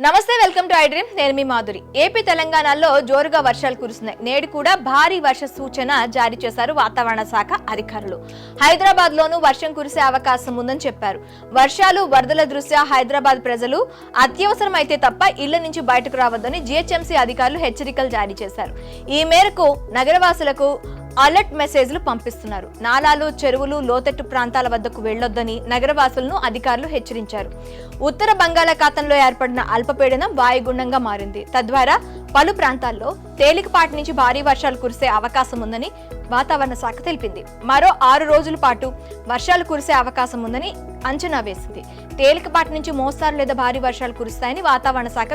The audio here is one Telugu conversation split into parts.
నమస్తే, వెల్కమ్ టు ఐ డ్రీమ్. నేను మీ మాధురి. ఏపీ తెలంగాణలో జోరుగా వర్షాలు కురుస్తున్నాయి. నేడు కూడా భారీ వర్ష సూచన జారీ చేశారు వాతావరణ శాఖ అధికారులు. హైదరాబాద్ లోనూ వర్షం కురిసే అవకాశం ఉందని చెప్పారు. వర్షాలు, వరదల దృష్ట్యా హైదరాబాద్ ప్రజలు అత్యవసరమైతే తప్ప ఇళ్ల నుంచి బయటకు రావద్దని జీహెచ్ఎంసీ అధికారులు హెచ్చరికలు జారీ చేశారు. ఈ మేరకు నగరవాసులకు అలర్ట్ మెసేజ్లు పంపిస్తున్నారు. నాలాలు, చెరువులు, లోతట్టు ప్రాంతాల వద్దకు వెళ్లొద్దని నగరవాసులను అధికారులు హెచ్చరించారు. ఉత్తర బంగాళాఖాతంలో ఏర్పడిన అల్పపీడనం వాయుగుండంగా మారింది. తద్వారా పలు ప్రాంతాల్లో తేలికపాటి నుంచి భారీ వర్షాలు కురిసే అవకాశం ఉందని వాతావరణ శాఖ తెలిపింది. మరో 6 రోజుల పాటు వర్షాలు కురిసే అవకాశం ఉందని అంచనా వేసింది. తేలికపాటి నుంచి మోస్తారు లేదా భారీ వర్షాలు కురుస్తాయని వాతావరణ శాఖ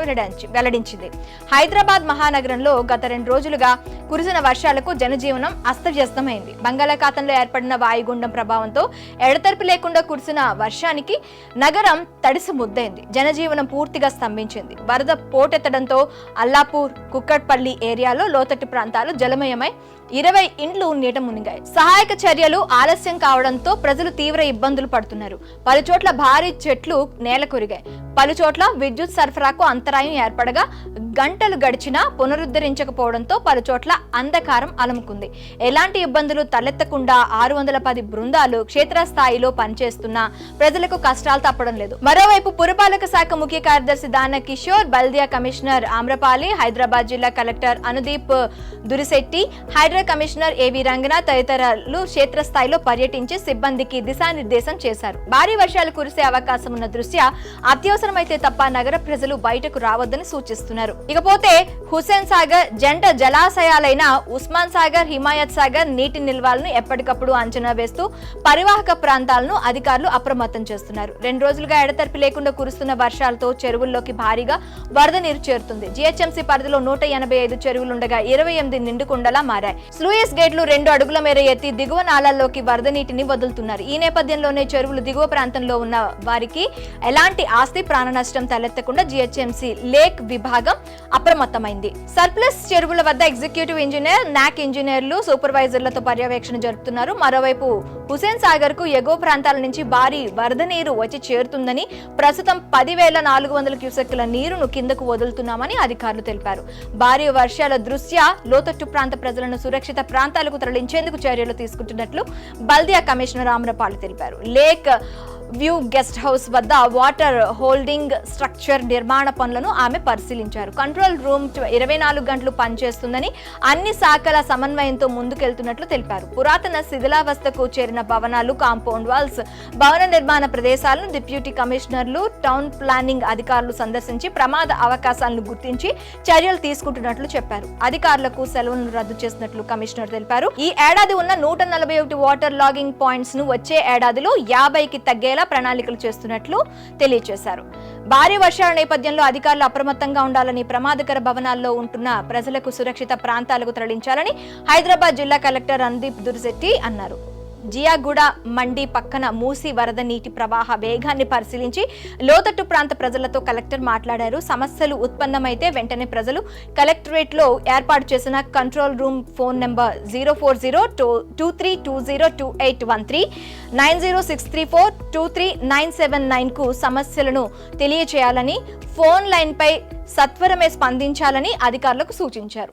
వెల్లడించింది. హైదరాబాద్ మహానగరంలో గత 2 రోజులుగా కురిసిన వర్షాలకు జనజీవనం అస్తవ్యస్తమైంది. బంగాళాఖాతంలో ఏర్పడిన వాయుగుండం ప్రభావంతో ఎడతెరిపి లేకుండా కురిసిన వర్షానికి నగరం తడిసి ముద్దైంది. జనజీవనం పూర్తిగా స్తంభించింది. వరద పోటెత్తడంతో అల్లాపూర్, కుక్కట్పల్లి ఏరియాలో లోతట్టు ప్రాంతాలు జలమయమై 20 ఇండ్లు నీట మునిగాయి. సహాయక చర్యలు ఆలస్యం కావడంతో ప్రజలు తీవ్ర ఇబ్బందులు పడుతున్నారు. పలుచోట్ల భారీ చెట్లు నేల కొరిగాయి. పలుచోట్ల విద్యుత్ సరఫరాకు అంతరాయం ఏర్పడగా గంటలు గడిచినా పునరుద్ధరించకపోవడంతో పలుచోట్ల అంధకారం అలముకుంది. ఎలాంటి ఇబ్బందులు తలెత్తకుండా 610 బృందాలు క్షేత్రస్థాయిలో పనిచేస్తున్నా ప్రజలకు కష్టాలు తప్పడం లేదు. మరోవైపు పురపాలక శాఖ ముఖ్య కార్యదర్శి దాన కిషోర్, బల్దియా కమిషనర్ ఆమ్రపాలి, హైదరాబాద్ జిల్లా కలెక్టర్ అనుదీప్ దురిశెట్టి, హైడ్రా కమిషనర్ ఏవి రంగనాథ్ తదితరులు క్షేత్రస్థాయిలో పర్యటించి సిబ్బందికి దిశానిర్దేశం చేశారు. భారీ వర్షాలు కురిసే అవకాశం ఉన్న దృష్ట్యా అత్యవసరమైతే తప్ప నగర ప్రజలు బయటకు రావద్దని సూచిస్తున్నారు. ఇకపోతే హుస్సేన్ సాగర్ జంట జలాశయాలైన ఉస్మాన్ సాగర్, హిమాయత్ సాగర్ నీటి నిల్వలను ఎప్పటికప్పుడు అంచనా వేస్తూ పరివాహక ప్రాంతాలను అధికారులు అప్రమత్తం చేస్తున్నారు. 2 రోజులుగా ఎడతెరిపి లేకుండా కురుస్తున్న వర్షాలతో చెరువుల్లోకి భారీగా వరద నీరు చేరుతుంది. జీహెచ్ఎంసీ పరిధిలో 185 చెరువులుండగా 28 నిండుకుండలా మారాయి. స్లూయిస్ గేట్లు 2 అడుగుల మేర ఎత్తి దిగువ నాళాల్లోకి వరద నీటిని వదులుతున్నారు. ఈ నేపథ్యంలోనే చెరువులు దిగువ ప్రాంతంలో ఉన్న వారికి ఎలాంటి ఆస్తి ప్రాణ నష్టం తలెత్తకుండా జీహెచ్ఎంసీ లేక్ విభాగం అప్రమత్తమైంది. సర్ప్లస్ చెరువుల వద్ద ఎగ్జిక్యూటివ్ ఇంజనీర్, నాక్ ఇంజనీర్లు, సూపర్వైజర్లతో పర్యవేక్షణ జరుపుతున్నారు. మరోవైపు హుస్సేన్ సాగర్ కు ఎగువ ప్రాంతాల నుంచి భారీ వరద నీరు వచ్చి చేరుతుందని, ప్రస్తుతం 10,400 క్యూసెక్కుల నీరును కిందకు వదులుతున్నామని అధికారులు తెలిపారు. భారీ వర్షాల దృష్ట్యా లోతట్టు ప్రాంత ప్రజలను సురక్షిత ప్రాంతాలకు తరలించేందుకు చర్యలు తీసుకుంటున్నట్లు బల్దియా కమిషనర్ ఆమ్రపాలి తెలిపారు. లేక్ వ్యూ గెస్ట్ హౌస్ వద్ద వాటర్ హోల్డింగ్ స్ట్రక్చర్ నిర్మాణ పనులను ఆమె పరిశీలించారు. కంట్రోల్ రూమ్ 24 గంటలు పనిచేస్తుందని, అన్ని శాఖల సమన్వయంతో ముందుకెళ్తున్నట్లు తెలిపారు. పురాతన శిథిలావస్థకు చేరిన భవనాలు, కాంపౌండ్ వాల్స్, భవన నిర్మాణ ప్రదేశాలను డిప్యూటీ కమిషనర్లు, టౌన్ ప్లానింగ్ అధికారులు సందర్శించి ప్రమాద అవకాశాలను గుర్తించి చర్యలు తీసుకుంటున్నట్లు చెప్పారు. అధికారులకు సెలవులను రద్దు చేసినట్లు కమిషనర్ తెలిపారు. ఈ ఏడాది ఉన్న 141 వాటర్ లాగింగ్ పాయింట్స్ ను వచ్చే ఏడాదిలో 50కి తగ్గే ప్రణాళికలు చేస్తున్నట్లు తెలియజేశారు. భారీ వర్షాల నేపథ్యంలో అధికారులు అప్రమత్తంగా ఉండాలని, ప్రమాదకర భవనాల్లో ఉంటున్న ప్రజలకు సురక్షిత ప్రాంతాలకు తరలించాలని హైదరాబాద్ జిల్లా కలెక్టర్ అనుదీప్ దురిశెట్టి అన్నారు. జియాగూడ మండి పక్కన మూసి వరద నీటి ప్రవాహ వేగాన్ని పరిశీలించి లోతట్టు ప్రాంత ప్రజలతో కలెక్టర్ మాట్లాడారు. సమస్యలు ఉత్పన్నమైతే వెంటనే ప్రజలు కలెక్టరేట్ లో ఏర్పాటు చేసిన కంట్రోల్ రూమ్ ఫోన్ నెంబర్ 04023202813, 9063423979 కు సమస్యలను తెలియచేయాలని, ఫోన్ లైన్ పై సత్వరమే స్పందించాలని అధికారులకు సూచించారు.